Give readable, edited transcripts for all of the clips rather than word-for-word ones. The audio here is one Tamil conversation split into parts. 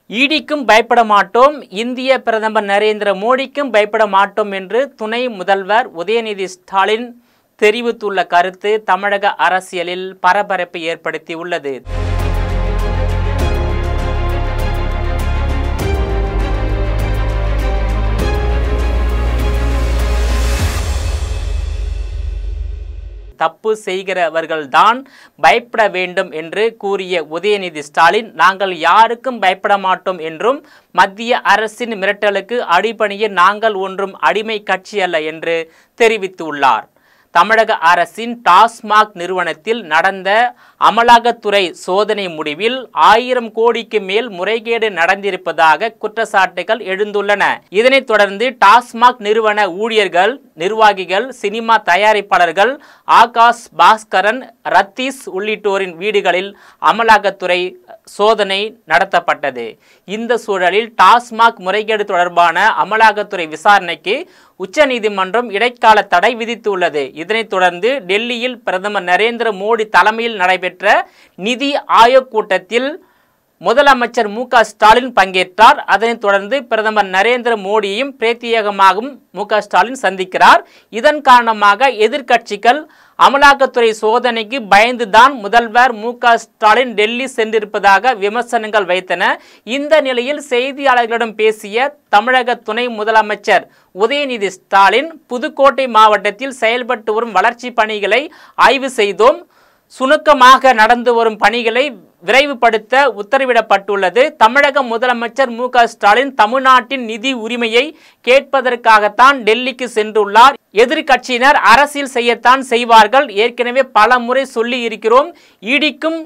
ஈடிக்கும் பயப்பட மாட்டோம், இந்திய பிரதமர் நரேந்திர மோடிக்கும் பயப்பட மாட்டோம் என்று துணை முதல்வர் உதயநிதி ஸ்டாலின் தெரிவித்துள்ள கருத்து தமிழக அரசியலில் பரபரப்பை ஏற்படுத்தியுள்ளது. தப்பு செய்கிறவர்கள்தான் பயப்பட வேண்டும் என்று கூறிய உதயநிதி ஸ்டாலின், நாங்கள் யாருக்கும் பயப்பட மாட்டோம் என்றும் மத்திய அரசின் மிரட்டலுக்கு அடிபணிய நாங்கள் ஒன்றும் அடிமை கட்சி அல்ல என்று தெரிவித்துள்ளார். தமிழக அரசின் டாஸ்மாக் நிறுவனத்தில் நடந்த அமலாக்கத்துறை சோதனை முடிவில் 1000 கோடிக்கு மேல் முறைகேடு நடந்திருப்பதாக குற்றச்சாட்டுகள் எழுந்துள்ளன. இதனைத் தொடர்ந்து டாஸ்மாக் நிறுவன ஊழியர்கள், நிர்வாகிகள், சினிமா தயாரிப்பாளர்கள் ஆகாஷ் பாஸ்கரன், ரத்தீஷ் உள்ளிட்டோரின் வீடுகளில் அமலாக்கத்துறை சோதனை நடத்தப்பட்டது. இந்த சூழலில் டாஸ்மாக் முறைகேடு தொடர்பான அமலாக்கத்துறை விசாரணைக்கு உச்சநீதிமன்றம் இடைக்கால தடை விதித்துள்ளது. இதனைத் தொடர்ந்து டெல்லியில் பிரதமர் நரேந்திர மோடி தலைமையில் நடைபெற்ற நிதி ஆயோக் கூட்டத்தில் முதலமைச்சர் மு.க. ஸ்டாலின் பங்கேற்றார். அதனைத் தொடர்ந்து பிரதமர் நரேந்திர மோடியையும் பிரத்யேகமாகவும் மு.க. ஸ்டாலின் சந்திக்கிறார். இதன் காரணமாக எதிர்க்கட்சிகள் அமலாக்கத்துறை சோதனைக்கு பயந்துதான் முதல்வர் மு.க. ஸ்டாலின் டெல்லி சென்றிருப்பதாக விமர்சனங்கள் வைத்தன. இந்த நிலையில் செய்தியாளர்களிடம் பேசிய தமிழக துணை முதலமைச்சர் உதயநிதி ஸ்டாலின், புதுக்கோட்டை மாவட்டத்தில் செயல்பட்டு வரும் வளர்ச்சி பணிகளை ஆய்வு செய்தோம். சுணுக்கமாக நடந்து வரும் பணிகளை விரைவுபடுத்த உத்தரவிடப்பட்டுள்ளது. தமிழக முதலமைச்சர் மு.க. ஸ்டாலின் தமிழ்நாட்டின் நிதி உரிமையை கேட்பதற்காகத்தான் டெல்லிக்கு சென்றுள்ளார். எதிர்க்கட்சியினர் அரசியல் செய்யத்தான் செய்வார்கள். ஏற்கனவே பல முறை சொல்லி இருக்கிறோம். ஈடிக்கும்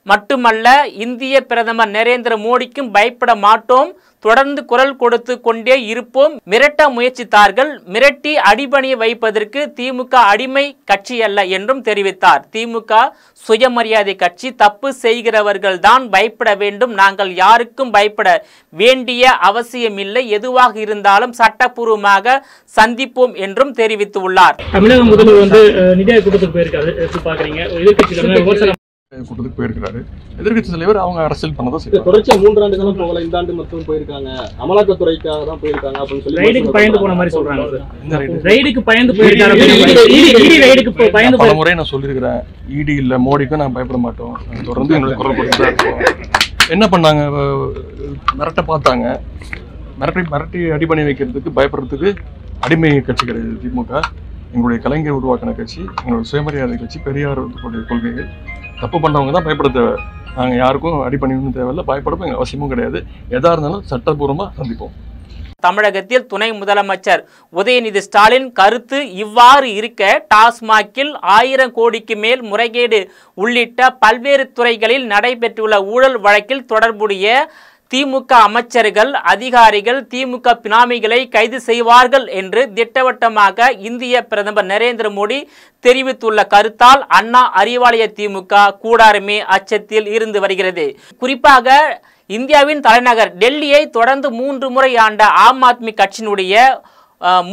மட்டுமல்ல, இந்திய பிரதமர் நரேந்திர மோடிக்கும் பயப்பட மாட்டோம். தொடர்ந்து குரல் கொடுத்து கொண்டே இருப்போம். மிரட்ட முயற்சித்தார்கள். மிரட்டி அடிபணிய வைப்பதற்கு திமுக அடிமை கட்சி அல்ல என்றும் தெரிவித்தார். திமுக சுயமரியாதை கட்சி. தப்பு செய்கிறவர்கள் தான் பயப்பட வேண்டும். நாங்கள் யாருக்கும் பயப்பட வேண்டிய அவசியமில்லை. எதுவாக இருந்தாலும் சட்டப்பூர்வமாக சந்திப்போம் என்றும் தெரிவித்துள்ளார். தமிழக முதல்வர் நிதி ஆயோக் கூட்டத்துக்கு போயிருக்காரு. எப்படி பாக்குறீங்க? எதிர்க்கட்சி கூட்டத்துக்கு போயிருக்கிறாரு. எதிர்கட்சி தலைவர் அவங்க அரசியல் பண்ணதான் செய்யறாங்க. தொடர்ச்சியா 3 ஆண்டுகளும் போகல, இந்த ஆண்டு மட்டும் போயிருக்காங்க. அமலாக்கத்துறைக்காக தான் போயிருக்காங்க அப்படின்னு சொல்லி ரைடுக்கு பயந்து போன மாதிரி சொல்றாங்க. ரைடுக்கு பயந்து போயிருக்காங்க. பல முறை நான் சொல்லியிருக்கிறேன், ஈடி இல்ல மோடிக்கும் நான் பயப்பட மாட்டோம். தொடர்ந்து எங்களுக்கு குரல் கொடுத்து தான் இருக்கோம். என்ன பண்ணாங்க? மிரட்ட பார்த்தாங்க. மிரட்டி அடிபணி வைக்கிறதுக்கு, பயப்படுறதுக்கு அடிமை கட்சி கிடையாது திமுக. எங்களுடைய கலைஞர் உருவாக்கின கட்சி, எங்களுடைய சுயமரியாதை கட்சி, பெரியார் கொள்கைகள். தப்பு பண்ணவங்க தான் பயப்பட தேவை. நாங்கள் யாருக்கும் அடிபணியும் தேவையில்லை, பயப்படவும் எங்கள் அவசியமும் கிடையாது. எதா இருந்தாலும் சட்டபூர்வமாக சந்திப்போம். தமிழகத்தில் துணை முதலமைச்சர் உதயநிதி ஸ்டாலின் கருத்து இவ்வாறு இருக்க, டாஸ்மாகில் 1000 கோடிக்கு மேல் முறைகேடு உள்ளிட்ட பல்வேறு துறைகளில் நடைபெற்றுள்ள ஊழல் வழக்கில் தொடர்புடைய திமுக அமைச்சர்கள், அதிகாரிகள், திமுக பினாமிகளை கைது செய்வார்கள் என்று திட்டவட்டமாக இந்திய பிரதமர் நரேந்திர மோடி தெரிவித்துள்ள கருத்தால் அண்ணா அறிவாலய திமுக கூடாரமே அச்சத்தில் இருந்து வருகிறது. குறிப்பாக இந்தியாவின் தலைநகர் டெல்லியை தொடர்ந்து 3 முறை ஆண்ட ஆம் ஆத்மி கட்சியினுடைய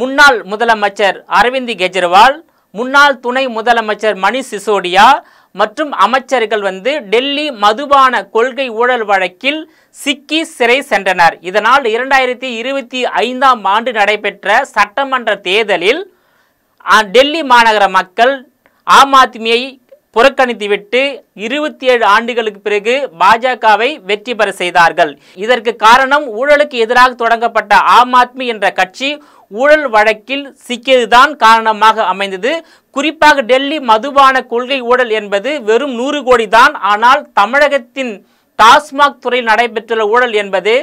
முன்னாள் முதலமைச்சர் அரவிந்த் கெஜ்ரிவால், முன்னாள் துணை முதலமைச்சர் மணிஷ் சிசோடியா மற்றும் அமைச்சர்கள் டெல்லி மதுபான கொள்கை ஊழல் வழக்கில் சிக்கி சிறை சென்றனர். இதனால் 2025ஆம் ஆண்டு நடைபெற்ற சட்டமன்ற தேர்தலில் டெல்லி மாநகர மக்கள் ஆம் ஆத்மியை புறக்கணித்துவிட்டு 27 ஆண்டுகளுக்கு பிறகு பாஜகவை வெற்றி பெற செய்தார்கள். இதற்கு காரணம் ஊழலுக்கு எதிராக தொடங்கப்பட்ட ஆம் ஆத்மி என்ற கட்சி ஊழல் வழக்கில் சிக்கியதுதான் காரணமாக அமைந்தது. குறிப்பாக டெல்லி மதுபான கொள்கை ஊழல் என்பது வெறும் 100 கோடி தான். ஆனால் தமிழகத்தின் டாஸ்மாக் துறையில் நடைபெற்றுள்ள ஊழல் என்பது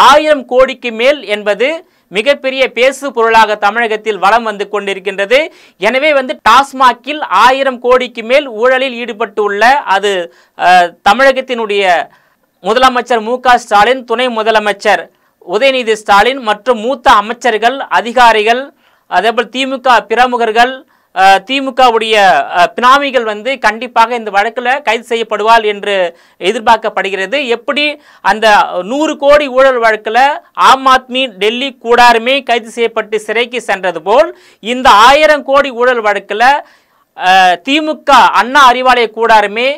1000 கோடிக்கு மேல் என்பது மிகப்பெரிய பேசு பொருளாக தமிழகத்தில் வலம் வந்து கொண்டிருக்கின்றது. எனவே டாஸ்மாகில் 1000 கோடிக்கு மேல் ஊழலில் ஈடுபட்டுள்ள அது தமிழகத்தினுடைய முதலமைச்சர் மு.க. ஸ்டாலின், துணை முதலமைச்சர் உதயநிதி ஸ்டாலின் மற்றும் மூத்த அமைச்சர்கள், அதிகாரிகள், அதேபோல் திமுக பிரமுகர்கள், திமுகவுடைய பினாமிகள் கண்டிப்பாக இந்த வழக்கில் கைது செய்யப்படுவார் என்று எதிர்பார்க்கப்படுகிறது. எப்படி அந்த 100 கோடி ஊழல் வழக்கில் ஆம் ஆத்மி டெல்லி கூடாரமே கைது செய்யப்பட்டு சிறைக்கு சென்றது போல், இந்த 1000 கோடி ஊழல் வழக்கில் திமுக அண்ணா அறிவாலய கூடாரமே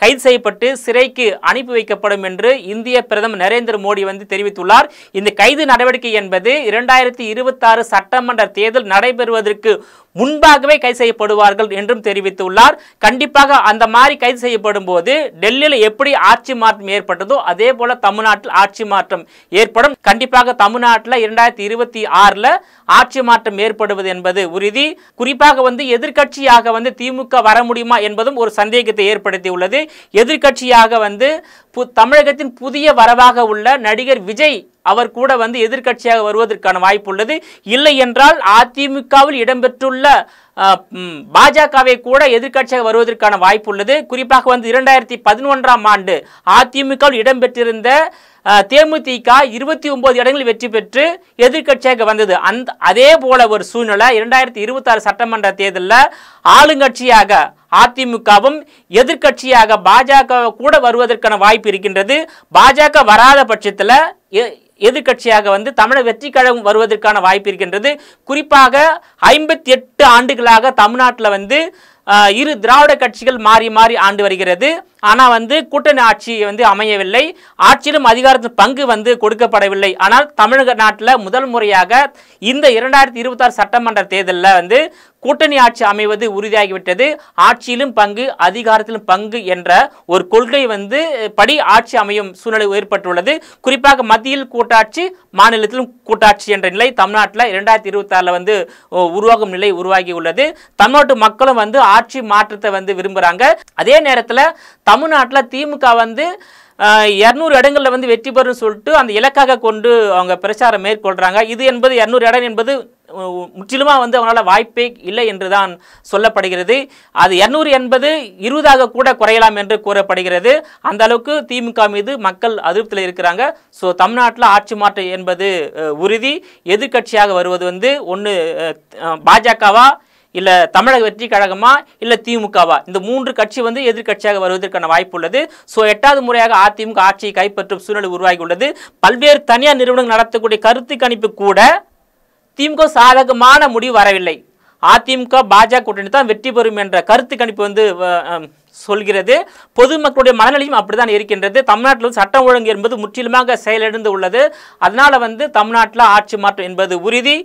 கைது செய்யப்பட்டு சிறைக்கு அனுப்பி வைக்கப்படும் என்று இந்திய பிரதமர் நரேந்திர மோடி வந்து தெரிவித்துள்ளார். இந்த கைது நடவடிக்கை என்பது 2026 சட்டமன்ற தேர்தல் நடைபெறுவதற்கு முன்பாகவே கைது செய்யப்படுவார்கள் என்றும் தெரிவித்துள்ளார். கண்டிப்பாக அந்த மாதிரி கைது செய்யப்படும் போது டெல்லியில் எப்படி ஆட்சி மாற்றம் ஏற்பட்டதோ அதே போல தமிழ்நாட்டில் ஆட்சி மாற்றம் ஏற்படும். கண்டிப்பாக தமிழ்நாட்டில் 2026 ஆட்சி மாற்றம் ஏற்படுவது என்பது உறுதி. குறிப்பாக வந்து எதிர்க்கட்சியாக வந்து திமுக வர முடியுமா என்பதும் ஒரு சந்தேகத்தை ஏற்படுத்தி உள்ளது. எதிர்க்கட்சியாக வந்து தமிழகத்தின் புதிய வரவாக உள்ள நடிகர் விஜய் அவர் கூட வந்து எதிர்க்கட்சியாக வருவதற்கான வாய்ப்பு உள்ளது. இல்லை என்றால் அதிமுகவில் இடம்பெற்றுள்ள பாஜகவை கூட எதிர்க்கட்சியாக வருவதற்கான வாய்ப்பு உள்ளது. குறிப்பாக வந்து 2011ஆம் ஆண்டு அதிமுகவில் இடம்பெற்றிருந்த தேமுதிக 29 இடங்களில் வெற்றி பெற்று எதிர்க்கட்சியாக வந்தது. அதே போல ஒரு சூழ்நிலை 2026 சட்டமன்ற தேர்தலில் ஆளுங்கட்சியாக அதிமுகவும் எதிர்க்கட்சியாக பாஜக கூட வருவதற்கான வாய்ப்பு இருக்கின்றது. பாஜக வராத பட்சத்தில் எதிர்க்கட்சியாக வந்து தமிழக வெற்றி கழகம் வருவதற்கான வாய்ப்பு இருக்கின்றது. குறிப்பாக 58 ஆண்டுகளாக தமிழ்நாட்டில் வந்து இரு திராவிட கட்சிகள் மாறி மாறி ஆண்டு வருகிறது. ஆனால் வந்து கூட்டணி ஆட்சி வந்து அமையவில்லை. ஆட்சியிலும் அதிகாரத்தில் பங்கு வந்து கொடுக்கப்படவில்லை. ஆனால் தமிழக நாட்டில் முதல் முறையாக இந்த 2026 சட்டமன்ற தேர்தலில் வந்து கூட்டணி ஆட்சி அமைவது உறுதியாகிவிட்டது. ஆட்சியிலும் பங்கு அதிகாரத்திலும் பங்கு என்ற ஒரு கொள்கை வந்து படி ஆட்சி அமையும் சூழ்நிலை ஏற்பட்டுள்ளது. குறிப்பாக மத்தியில் கூட்டாட்சி மாநிலத்திலும் கூட்டாட்சி என்ற நிலை தமிழ்நாட்டில் 2026 வந்து உருவாகும் நிலை உருவாகி உள்ளது. தமிழ்நாட்டு மக்களும் வந்து ஆட்சி மாற்றத்தை வந்து விரும்புகிறாங்க. அதே நேரத்தில் தமிழ்நாட்டில் திமுக வந்து 200 இடங்களில் வந்து வெற்றி பெறும் சொல்லிட்டு அந்த இலக்காக கொண்டு அவங்க பிரச்சாரம் மேற்கொள்கிறாங்க. இது என்பது 200 இடம் என்பது முற்றிலுமாக வந்து அவங்களால வாய்ப்பே இல்லை என்று தான் சொல்லப்படுகிறது. அது 200 என்பது 20ஆக கூட குறையலாம் என்று கூறப்படுகிறது. அந்த அளவுக்கு திமுக மீது மக்கள் அதிருப்தியில் இருக்கிறாங்க. ஸோ தமிழ்நாட்டில் ஆட்சி மாற்றம் என்பது உறுதி. எதிர்க்கட்சியாக வருவது வந்து ஒன்று பாஜகவா இல்லை தமிழக வெற்றி கழகமா இல்லை திமுகவா, இந்த 3 கட்சி வந்து எதிர்க்கட்சியாக வருவதற்கான வாய்ப்பு உள்ளது. ஸோ 8வது முறையாக அதிமுக ஆட்சியை கைப்பற்றும் சூழ்நிலை உருவாகி உள்ளது. பல்வேறு தனியார் நிறுவனங்கள் நடத்தக்கூடிய கருத்து கணிப்பு கூட திமுக சாதகமான முடிவு வரவில்லை. அதிமுக பாஜக கூட்டணி தான் வெற்றி பெறும் என்ற கருத்து கணிப்பு வந்து சொல்கிறது. பொதுமக்களுடைய மனநிலையும் அப்படித்தான் இருக்கின்றது. தமிழ்நாட்டில் சட்டம் ஒழுங்கு என்பது முற்றிலுமாக செயலிழந்து உள்ளது. அதனால வந்து தமிழ்நாட்டில் ஆட்சி மாற்றம் என்பது உறுதி.